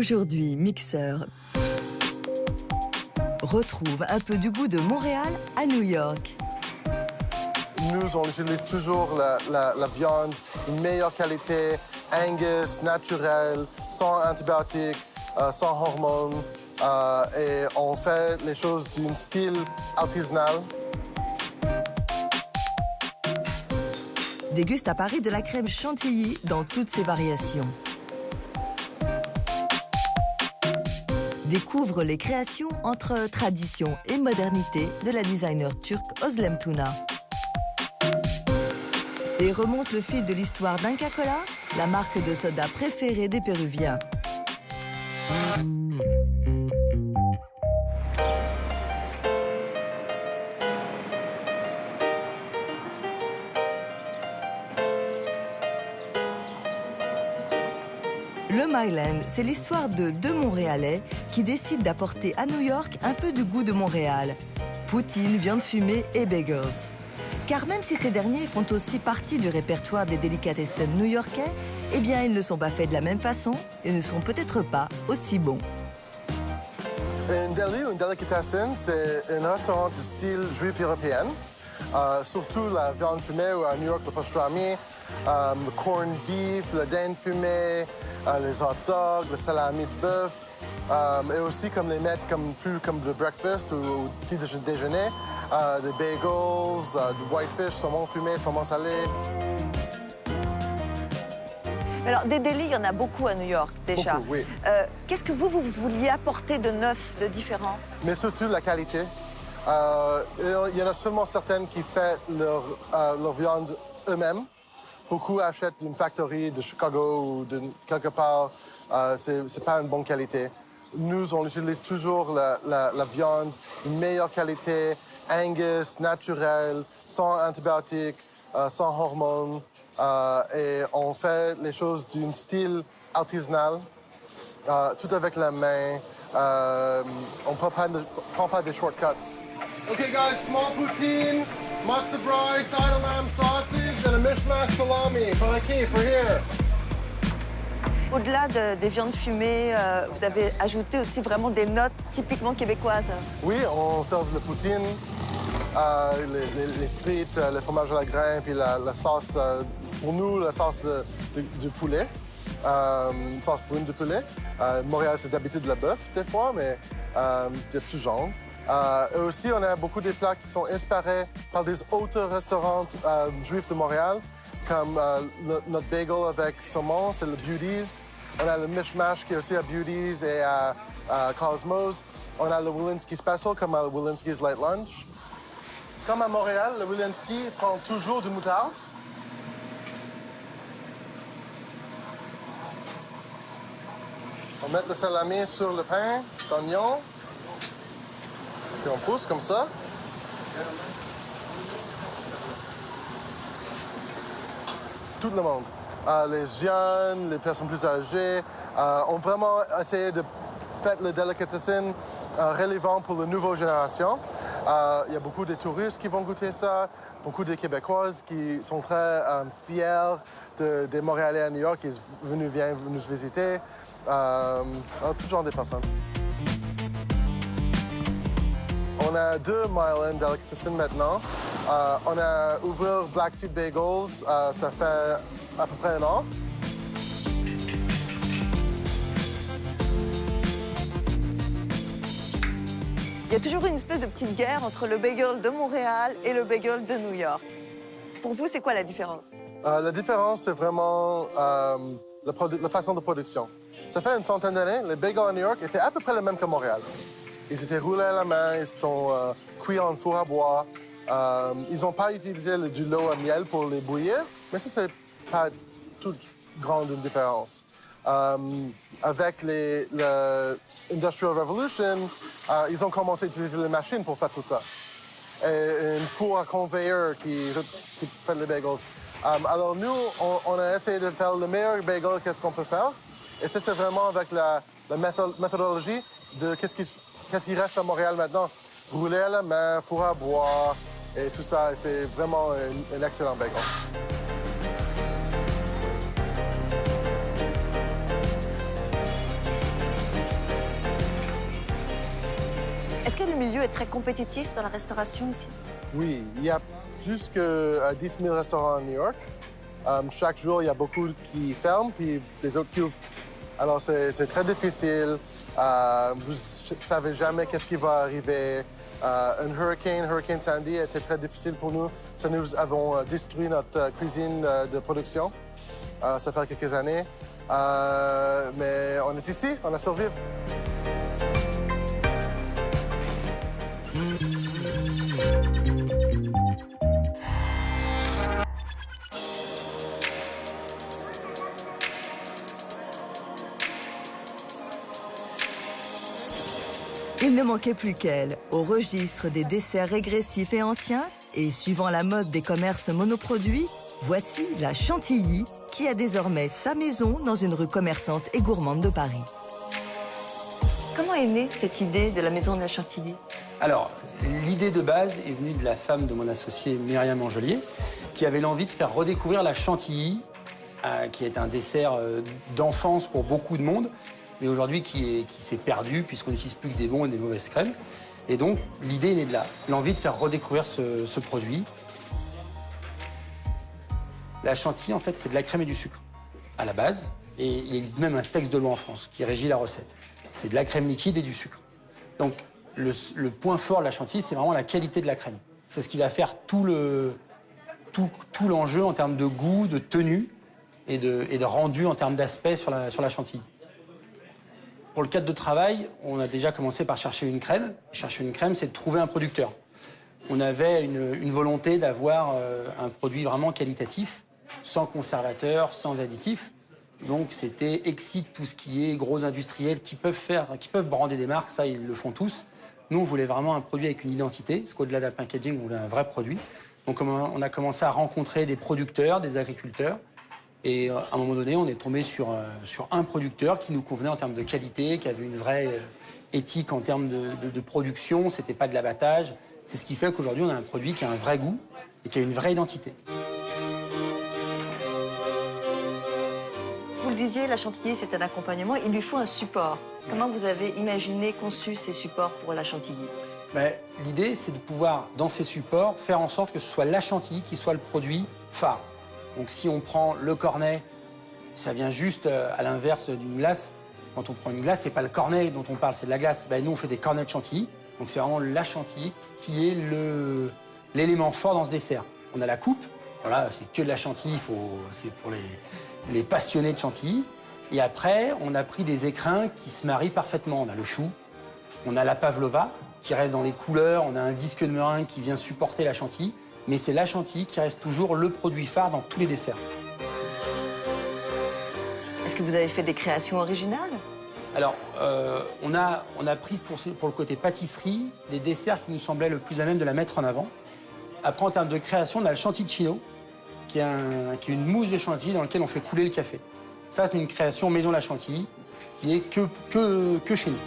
Aujourd'hui, Mixeur retrouve un peu du goût de Montréal à New York. Nous, on utilise toujours la viande de meilleure qualité, Angus, naturelle, sans antibiotiques, sans hormones. Et on fait les choses d'un style artisanal. Déguste à Paris de la crème chantilly dans toutes ses variations. Découvre les créations entre tradition et modernité de la designer turque Özlem Tuna. Et remonte le fil de l'histoire d'Inca Kola, la marque de soda préférée des Péruviens. Le Myland, c'est l'histoire de deux Montréalais qui décident d'apporter à New York un peu du goût de Montréal. Poutine, viande fumée et bagels. Car même si ces derniers font aussi partie du répertoire des délicatessen new-yorkais, eh bien, ils ne sont pas faits de la même façon et ne sont peut-être pas aussi bons. Un deli ou une delicatessen, c'est un restaurant de style juif européen. Surtout la viande fumée ou à New York, le pastrami, le corned beef, la dinde fumée, les hot dogs, le salami de bœuf. Et aussi comme les mettre plus comme le breakfast ou petit déjeuner, des bagels, du whitefish, saumon fumé, saumon salé. Alors, des délis, il y en a beaucoup à New York, déjà. Beaucoup, oui. Qu'est-ce que vous vouliez apporter de neuf, de différent? Mais surtout la qualité. Il y en a seulement certaines qui font leur viande eux-mêmes. Beaucoup achètent d'une factory de Chicago ou de quelque part. C'est pas une bonne qualité. Nous, on utilise toujours la viande de meilleure qualité, Angus, naturelle, sans antibiotiques, sans hormones. Et on fait les choses d'un style artisanal, tout avec la main. On ne prend pas des shortcuts. Okay, guys, small poutine, matzo brie, side of lamb sausage, and a mishmash salami. For here. Au-delà des viandes fumées, vous avez ajouté aussi vraiment des notes typiquement québécoises. Oui, on sert le poutine, les frites, le fromage à la grain, puis la sauce, pour nous, la sauce du poulet, une sauce brune de poulet. Montréal, c'est d'habitude de la bœuf, des fois, mais de tout genre. Et aussi, on a beaucoup de plats qui sont inspirés par des autres restaurants juifs de Montréal, comme notre bagel avec saumon, c'est le Beauties. On a le mishmash qui est aussi à Beauties et à Cosmos. On a le Wilinski Special comme à le Wilinski's Light Lunch. Comme à Montréal, le Wilinski prend toujours du moutarde. On met le salami sur le pain d'oignon. Puis on pousse comme ça. Tout le monde, les jeunes, les personnes plus âgées, ont vraiment essayé de faire le delicatessen relevant pour la nouvelle génération. Il y a beaucoup de touristes qui vont goûter ça, beaucoup de Québécoises qui sont très fiers des Montréalais à New York qui viennent nous visiter. Tout genre de personnes. On a deux Myland Delicatessen maintenant. On a ouvert Black Seed Bagels, ça fait à peu près un an. Il y a toujours une espèce de petite guerre entre le bagel de Montréal et le bagel de New York. Pour vous, c'est quoi la différence? La différence, c'est vraiment la façon de production. Ça fait une centaine d'années, les bagels à New York étaient à peu près les mêmes que Montréal. Ils étaient roulés à la main, ils sont cuits en four à bois. Ils n'ont pas utilisé du lait à miel pour les bouillir, mais ça, c'est pas toute grande une différence. Avec l'Industrial Revolution, ils ont commencé à utiliser les machines pour faire tout ça. Et une four à conveyor qui fait les bagels. Alors nous, on a essayé de faire le meilleur bagel qu'est-ce qu'on peut faire. Et ça, c'est vraiment avec la méthodologie de qu'est-ce qui reste à Montréal maintenant. Rouler à la main, four à bois et tout ça. C'est vraiment un excellent bagel. Est-ce que le milieu est très compétitif dans la restauration ici? Oui, il y a plus que 10 000 restaurants à New York. Chaque jour, il y a beaucoup qui ferment, puis des autres qui ouvrent. Alors, c'est très difficile. Vous ne savez jamais qu'est-ce qui va arriver. Hurricane Sandy, était très difficile pour nous. Ça nous avons détruit notre cuisine de production. Ça fait quelques années. Mais on est ici, on a survécu. Il ne manquait plus qu'elle, au registre des desserts régressifs et anciens, et suivant la mode des commerces monoproduits, voici la Chantilly, qui a désormais sa maison dans une rue commerçante et gourmande de Paris. Comment est née cette idée de la maison de la Chantilly? Alors, l'idée de base est venue de la femme de mon associé Myriam Angelier, qui avait l'envie de faire redécouvrir la Chantilly, qui est un dessert d'enfance pour beaucoup de monde, mais aujourd'hui qui s'est perdu puisqu'on n'utilise plus que des bons et des mauvaises crèmes. Et donc, l'idée est née de là, l'envie de faire redécouvrir ce produit. La Chantilly, en fait, c'est de la crème et du sucre, à la base. Et il existe même un texte de loi en France qui régit la recette. C'est de la crème liquide et du sucre. Donc, le point fort de la Chantilly, c'est vraiment la qualité de la crème. C'est ce qui va faire tout l'enjeu en termes de goût, de tenue et de rendu en termes d'aspect sur la Chantilly. Pour le cadre de travail, on a déjà commencé par chercher une crème. Chercher une crème, c'est de trouver un producteur. On avait une volonté d'avoir un produit vraiment qualitatif, sans conservateur, sans additifs. Donc c'était excite tout ce qui est gros industriels qui peuvent brander des marques, ça ils le font tous. Nous on voulait vraiment un produit avec une identité, parce qu'au-delà d'un packaging, on voulait un vrai produit. Donc on a commencé à rencontrer des producteurs, des agriculteurs. Et à un moment donné, on est tombé sur un producteur qui nous convenait en termes de qualité, qui avait une vraie éthique en termes de production, c'était pas de l'abattage. C'est ce qui fait qu'aujourd'hui, on a un produit qui a un vrai goût et qui a une vraie identité. Vous le disiez, la Chantilly, c'est un accompagnement. Il lui faut un support. Comment vous avez imaginé, conçu ces supports pour la Chantilly? L'idée, c'est de pouvoir, dans ces supports, faire en sorte que ce soit la Chantilly qui soit le produit phare. Donc si on prend le cornet, ça vient juste à l'inverse d'une glace. Quand on prend une glace, c'est pas le cornet dont on parle, c'est de la glace. Nous, on fait des cornets de chantilly. Donc c'est vraiment la chantilly qui est l'élément fort dans ce dessert. On a la coupe, voilà, c'est que de la chantilly, c'est pour les passionnés de chantilly. Et après, on a pris des écrins qui se marient parfaitement. On a le chou, on a la pavlova qui reste dans les couleurs, on a un disque de meringue qui vient supporter la chantilly. Mais c'est la Chantilly qui reste toujours le produit phare dans tous les desserts. Est-ce que vous avez fait des créations originales? Alors, on a pris pour le côté pâtisserie les desserts qui nous semblaient le plus à même de la mettre en avant. Après, en termes de création, on a le chantilly qui est une mousse de chantilly dans laquelle on fait couler le café. Ça, c'est une création maison la Chantilly qui n'est que chez nous.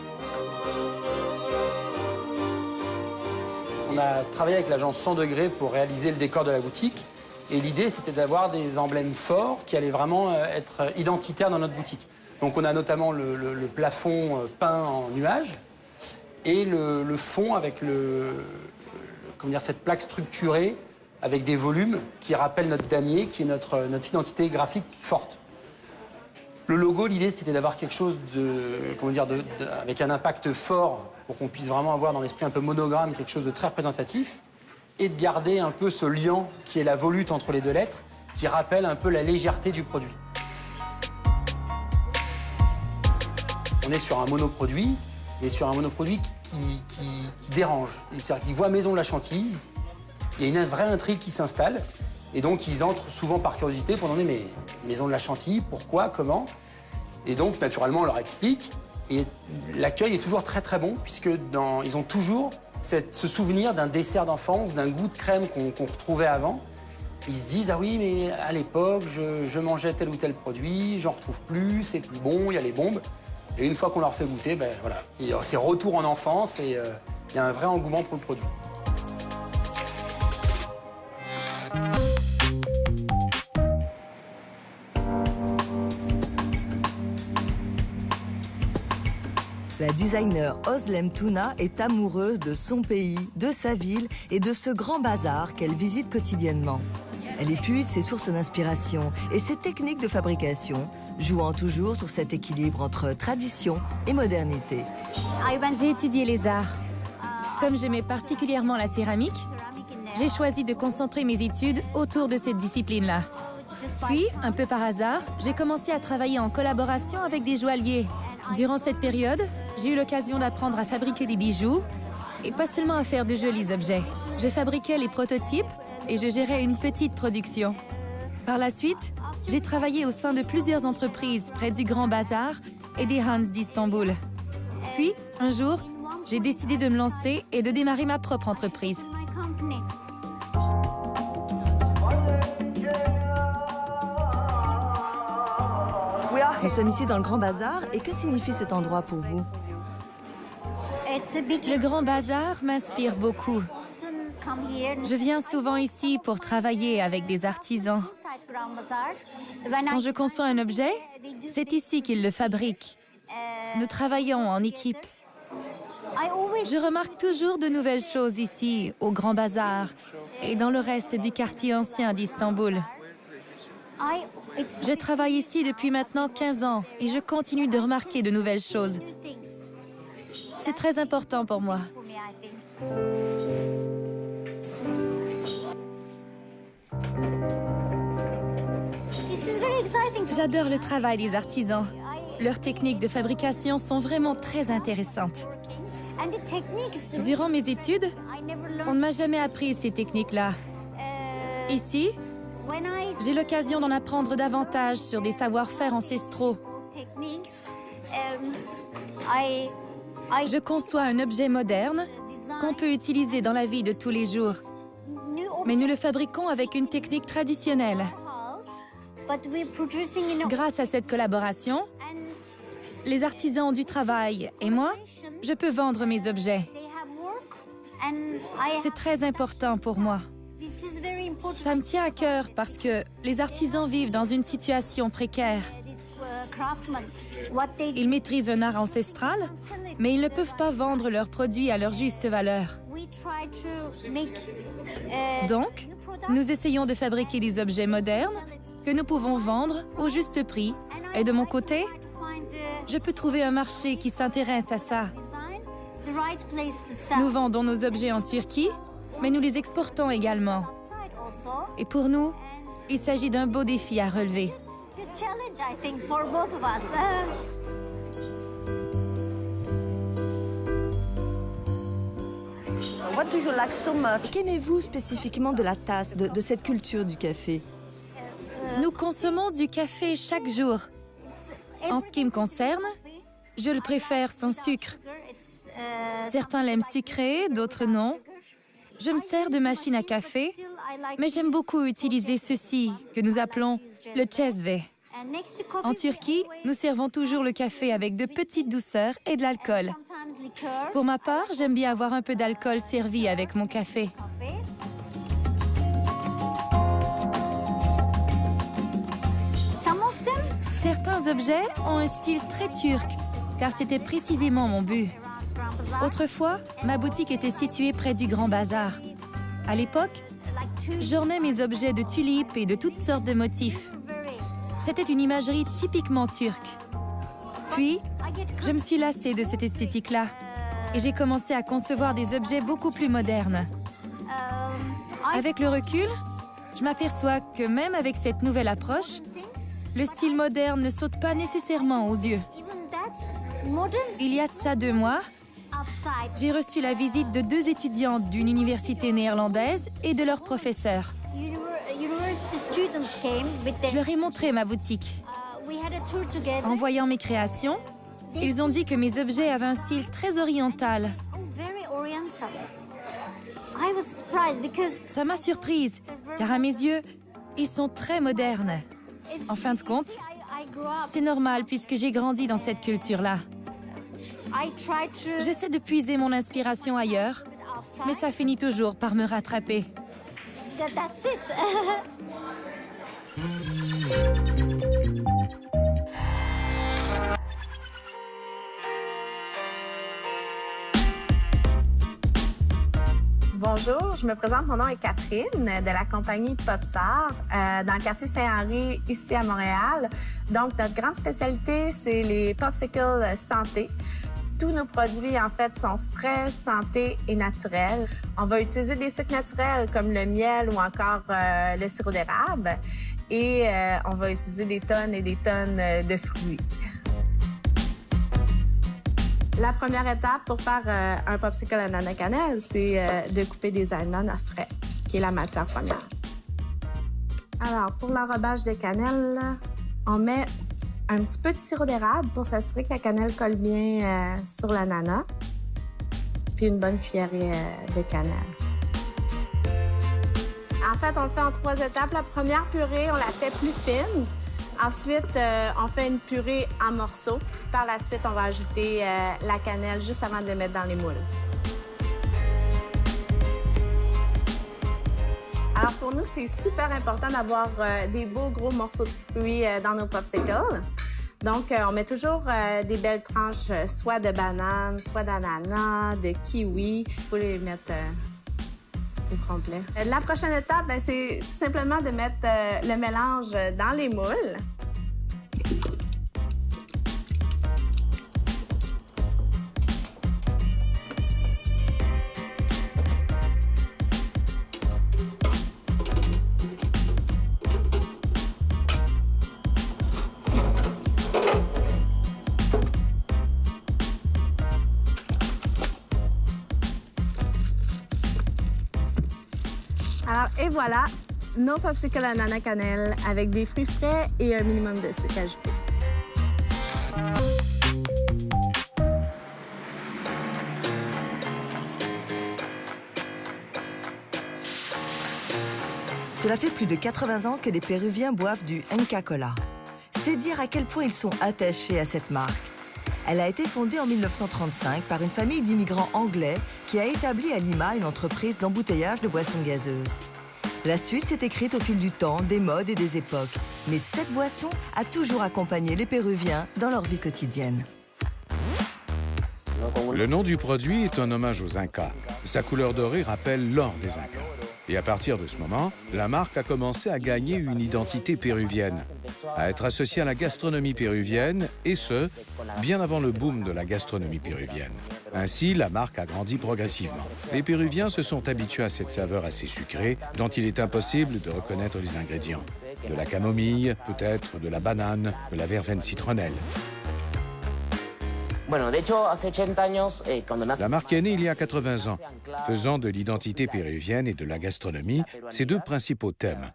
On a travaillé avec l'agence 100 degrés pour réaliser le décor de la boutique. Et l'idée, c'était d'avoir des emblèmes forts qui allaient vraiment être identitaires dans notre boutique. Donc on a notamment le plafond peint en nuages et le fond avec cette plaque structurée avec des volumes qui rappellent notre damier, qui est notre identité graphique forte. Le logo, l'idée, c'était d'avoir quelque chose avec un impact fort pour qu'on puisse vraiment avoir dans l'esprit un peu monogramme, quelque chose de très représentatif, et de garder un peu ce liant qui est la volute entre les deux lettres, qui rappelle un peu la légèreté du produit. On est sur un monoproduit, mais sur un monoproduit qui dérange. C'est-à-dire qu'ils voient Maison de la Chantilly, il y a une vraie intrigue qui s'installe, et donc ils entrent souvent par curiosité pour demander mais Maison de la Chantilly, pourquoi, comment? Et donc naturellement on leur explique, et l'accueil est toujours très très bon, puisque ils ont toujours ce souvenir d'un dessert d'enfance, d'un goût de crème qu'on retrouvait avant. Ils se disent, ah oui, mais à l'époque, je mangeais tel ou tel produit, j'en retrouve plus, c'est plus bon, il y a les bombes. Et une fois qu'on leur fait goûter, voilà, c'est retour en enfance et il y a un vrai engouement pour le produit. La designer Özlem Tuna est amoureuse de son pays, de sa ville et de ce grand bazar qu'elle visite quotidiennement. Elle épuise ses sources d'inspiration et ses techniques de fabrication, jouant toujours sur cet équilibre entre tradition et modernité. J'ai étudié les arts. Comme j'aimais particulièrement la céramique, j'ai choisi de concentrer mes études autour de cette discipline-là. Puis, un peu par hasard, j'ai commencé à travailler en collaboration avec des joailliers. Durant cette période, j'ai eu l'occasion d'apprendre à fabriquer des bijoux et pas seulement à faire de jolis objets. Je fabriquais les prototypes et je gérais une petite production. Par la suite, j'ai travaillé au sein de plusieurs entreprises près du Grand Bazar et des Hans d'Istanbul. Puis, un jour, j'ai décidé de me lancer et de démarrer ma propre entreprise. Nous sommes ici dans le Grand Bazar et que signifie cet endroit pour vous? Le Grand Bazar m'inspire beaucoup. Je viens souvent ici pour travailler avec des artisans. Quand je conçois un objet, c'est ici qu'ils le fabriquent. Nous travaillons en équipe. Je remarque toujours de nouvelles choses ici, au Grand Bazar et dans le reste du quartier ancien d'Istanbul. Je travaille ici depuis maintenant 15 ans et je continue de remarquer de nouvelles choses. C'est très important pour moi. J'adore le travail des artisans. Leurs techniques de fabrication sont vraiment très intéressantes. Durant mes études, on ne m'a jamais appris ces techniques-là. Ici, j'ai l'occasion d'en apprendre davantage sur des savoir-faire ancestraux. Je conçois un objet moderne qu'on peut utiliser dans la vie de tous les jours. Mais nous le fabriquons avec une technique traditionnelle. Grâce à cette collaboration, les artisans ont du travail et moi, je peux vendre mes objets. C'est très important pour moi. Ça me tient à cœur parce que les artisans vivent dans une situation précaire. Ils maîtrisent un art ancestral, mais ils ne peuvent pas vendre leurs produits à leur juste valeur. Donc, nous essayons de fabriquer des objets modernes que nous pouvons vendre au juste prix. Et de mon côté, je peux trouver un marché qui s'intéresse à ça. Nous vendons nos objets en Turquie, mais nous les exportons également. Et pour nous, il s'agit d'un beau défi à relever. What do you like so much? Qu'aimez-vous spécifiquement de la tasse, de cette culture du café? Nous consommons du café chaque jour. En ce qui me concerne, je le préfère sans sucre. Certains l'aiment sucré, d'autres non. Je me sers de machine à café, mais j'aime beaucoup utiliser ceci, que nous appelons le çezve. En Turquie, nous servons toujours le café avec de petites douceurs et de l'alcool. Pour ma part, j'aime bien avoir un peu d'alcool servi avec mon café. Certains objets ont un style très turc, car c'était précisément mon but. Autrefois, ma boutique était située près du Grand Bazar. À l'époque, j'ornais mes objets de tulipes et de toutes sortes de motifs. C'était une imagerie typiquement turque. Puis, je me suis lassée de cette esthétique-là et j'ai commencé à concevoir des objets beaucoup plus modernes. Avec le recul, je m'aperçois que même avec cette nouvelle approche, le style moderne ne saute pas nécessairement aux yeux. Il y a de ça 2 mois, j'ai reçu la visite de 2 étudiants d'une université néerlandaise et de leur professeur. Je leur ai montré ma boutique. En voyant mes créations, ils ont dit que mes objets avaient un style très oriental. Ça m'a surprise, car à mes yeux, ils sont très modernes. En fin de compte, c'est normal puisque j'ai grandi dans cette culture-là. J'essaie de puiser mon inspiration ailleurs, mais ça finit toujours par me rattraper. Bonjour, je me présente, mon nom est Catherine de la compagnie Popsar dans le quartier Saint-Henri, ici à Montréal. Donc, notre grande spécialité, c'est les popsicles santé. Tous nos produits, en fait, sont frais, santé et naturels. On va utiliser des sucres naturels comme le miel ou encore le sirop d'érable. Et on va utiliser des tonnes et des tonnes de fruits. La première étape pour faire un popsicle ananas cannelle, c'est de couper des ananas frais, qui est la matière première. Alors, pour l'enrobage de cannelle, on met un petit peu de sirop d'érable pour s'assurer que la cannelle colle bien sur l'ananas, puis une bonne cuillerée de cannelle. En fait, on le fait en 3 étapes. La première purée, on la fait plus fine. Ensuite, on fait une purée en morceaux. Par la suite, on va ajouter la cannelle juste avant de le mettre dans les moules. Alors pour nous, c'est super important d'avoir des beaux gros morceaux de fruits dans nos popsicles. Donc, on met toujours des belles tranches, soit de bananes, soit d'ananas, de kiwi. Il faut les mettre au complet. La prochaine étape, c'est tout simplement de mettre le mélange dans les moules. Alors, et voilà, nos popsicles ananas cannelle avec des fruits frais et un minimum de sucre ajouté. Cela fait plus de 80 ans que les Péruviens boivent du Inca Kola. C'est dire à quel point ils sont attachés à cette marque. Elle a été fondée en 1935 par une famille d'immigrants anglais qui a établi à Lima une entreprise d'embouteillage de boissons gazeuses. La suite s'est écrite au fil du temps, des modes et des époques. Mais cette boisson a toujours accompagné les Péruviens dans leur vie quotidienne. Le nom du produit est un hommage aux Incas. Sa couleur dorée rappelle l'or des Incas. Et à partir de ce moment, la marque a commencé à gagner une identité péruvienne, à être associée à la gastronomie péruvienne, et ce, bien avant le boom de la gastronomie péruvienne. Ainsi, la marque a grandi progressivement. Les Péruviens se sont habitués à cette saveur assez sucrée, dont il est impossible de reconnaître les ingrédients. De la camomille, peut-être de la banane, de la verveine citronnelle. La marque est née il y a 80 ans, faisant de l'identité péruvienne et de la gastronomie ses 2 principaux thèmes.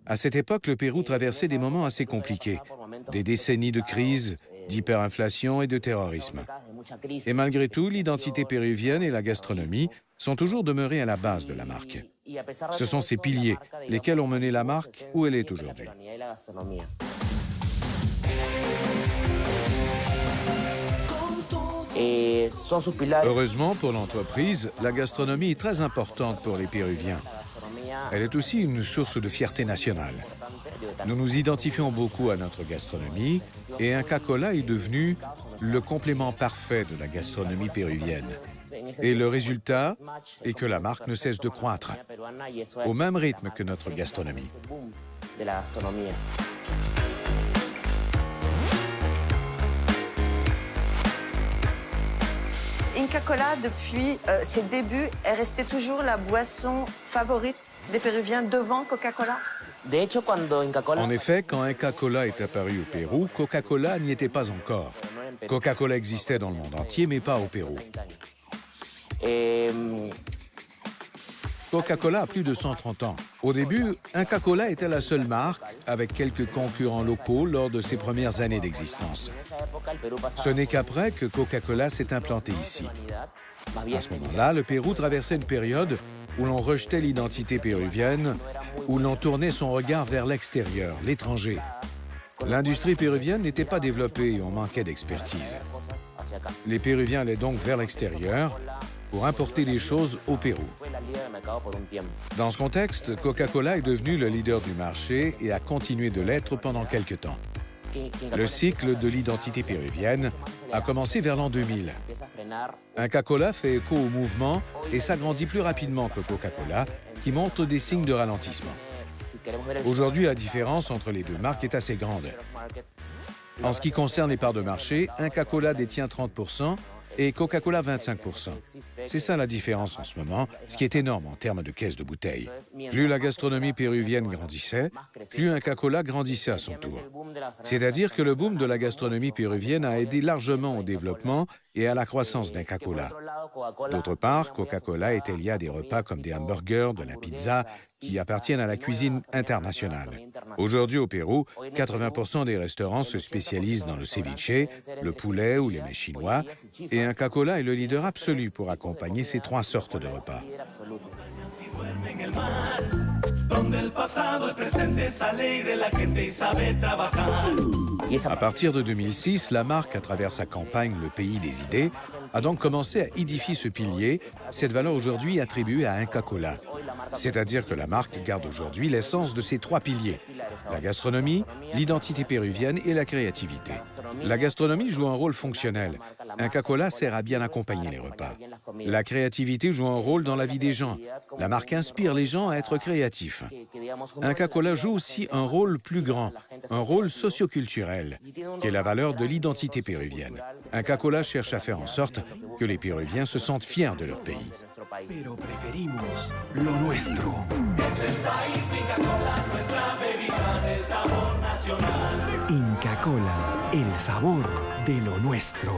À cette époque, le Pérou traversait des moments assez compliqués, des décennies de crise, d'hyperinflation et de terrorisme. Et malgré tout, l'identité péruvienne et la gastronomie sont toujours demeurées à la base de la marque. Ce sont ces piliers, lesquels ont mené la marque où elle est aujourd'hui. Heureusement pour l'entreprise, la gastronomie est très importante pour les Péruviens. Elle est aussi une source de fierté nationale. Nous nous identifions beaucoup à notre gastronomie et Inca Kola est devenu le complément parfait de la gastronomie péruvienne. Et le résultat est que la marque ne cesse de croître, au même rythme que notre gastronomie. Inca Kola, depuis ses débuts, est restée toujours la boisson favorite des Péruviens devant Coca-Cola? En effet, quand Inca Kola est apparu au Pérou, Coca-Cola n'y était pas encore. Coca-Cola existait dans le monde entier, mais pas au Pérou. Coca-Cola a plus de 130 ans. Au début, Inca Kola était la seule marque, avec quelques concurrents locaux lors de ses premières années d'existence. Ce n'est qu'après que Coca-Cola s'est implanté ici. À ce moment-là, le Pérou traversait une période où l'on rejetait l'identité péruvienne, où l'on tournait son regard vers l'extérieur, l'étranger. L'industrie péruvienne n'était pas développée et on manquait d'expertise. Les Péruviens allaient donc vers l'extérieur pour importer des choses au Pérou. Dans ce contexte, Coca-Cola est devenu le leader du marché et a continué de l'être pendant quelques temps. Le cycle de l'identité péruvienne a commencé vers l'an 2000. Inca Kola fait écho au mouvement et s'agrandit plus rapidement que Coca-Cola, qui montre des signes de ralentissement. Aujourd'hui, la différence entre les deux marques est assez grande. En ce qui concerne les parts de marché, Inca Kola détient 30% et Coca-Cola 25%. C'est ça la différence en ce moment, ce qui est énorme en termes de caisses de bouteilles. Plus la gastronomie péruvienne grandissait, plus Inca Kola grandissait à son tour. C'est-à-dire que le boom de la gastronomie péruvienne a aidé largement au développement et à la croissance d'Inca Kola. D'autre part, Coca-Cola était lié à des repas comme des hamburgers, de la pizza, qui appartiennent à la cuisine internationale. Aujourd'hui, au Pérou, 80% des restaurants se spécialisent dans le ceviche, le poulet ou les mets chinois, et Inca Kola est le leader absolu pour accompagner ces trois sortes de repas. À partir de 2006, la marque, à travers sa campagne « Le pays des idées », a donc commencé à édifier ce pilier, cette valeur aujourd'hui attribuée à Inca Kola. C'est-à-dire que la marque garde aujourd'hui l'essence de ces trois piliers, la gastronomie, l'identité péruvienne et la créativité. La gastronomie joue un rôle fonctionnel. Inca Kola sert à bien accompagner les repas. La créativité joue un rôle dans la vie des gens. La marque inspire les gens à être créatifs. Inca Kola joue aussi un rôle plus grand, un rôle socioculturel, qui est la valeur de l'identité péruvienne. Inca Kola cherche à faire en sorte que les Péruviens se sentent fiers de leur pays. Pero preferimos lo nuestro. Inca Kola, el sabor de lo nuestro.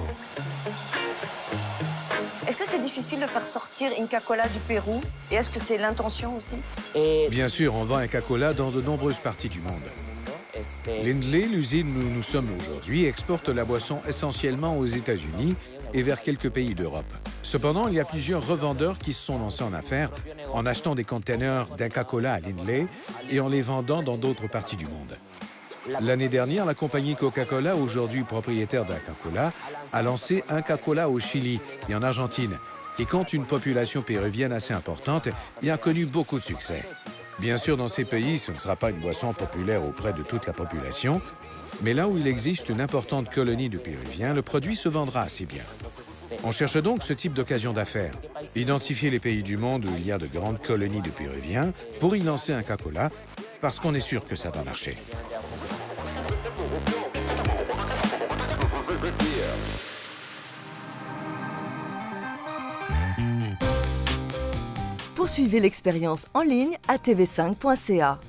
Est-ce que c'est difficile de faire sortir Inca Kola du Pérou? Et est-ce que c'est l'intention aussi? Bien sûr, on vend Inca Kola dans de nombreuses parties du monde. Lindley, l'usine où nous sommes aujourd'hui, exporte la boisson essentiellement aux États-Unis et vers quelques pays d'Europe. Cependant, il y a plusieurs revendeurs qui se sont lancés en affaires en achetant des containers d'Inca Kola à Lindley et en les vendant dans d'autres parties du monde. L'année dernière, la compagnie Coca-Cola, aujourd'hui propriétaire d'Inca Kola, a lancé Inca Kola au Chili et en Argentine, qui compte une population péruvienne assez importante et a connu beaucoup de succès. Bien sûr, dans ces pays, ce ne sera pas une boisson populaire auprès de toute la population, mais là où il existe une importante colonie de Péruviens, le produit se vendra assez bien. On cherche donc ce type d'occasion d'affaires, identifier les pays du monde où il y a de grandes colonies de Péruviens pour y lancer Inca Kola, parce qu'on est sûr que ça va marcher. Poursuivez l'expérience en ligne à tv5.ca.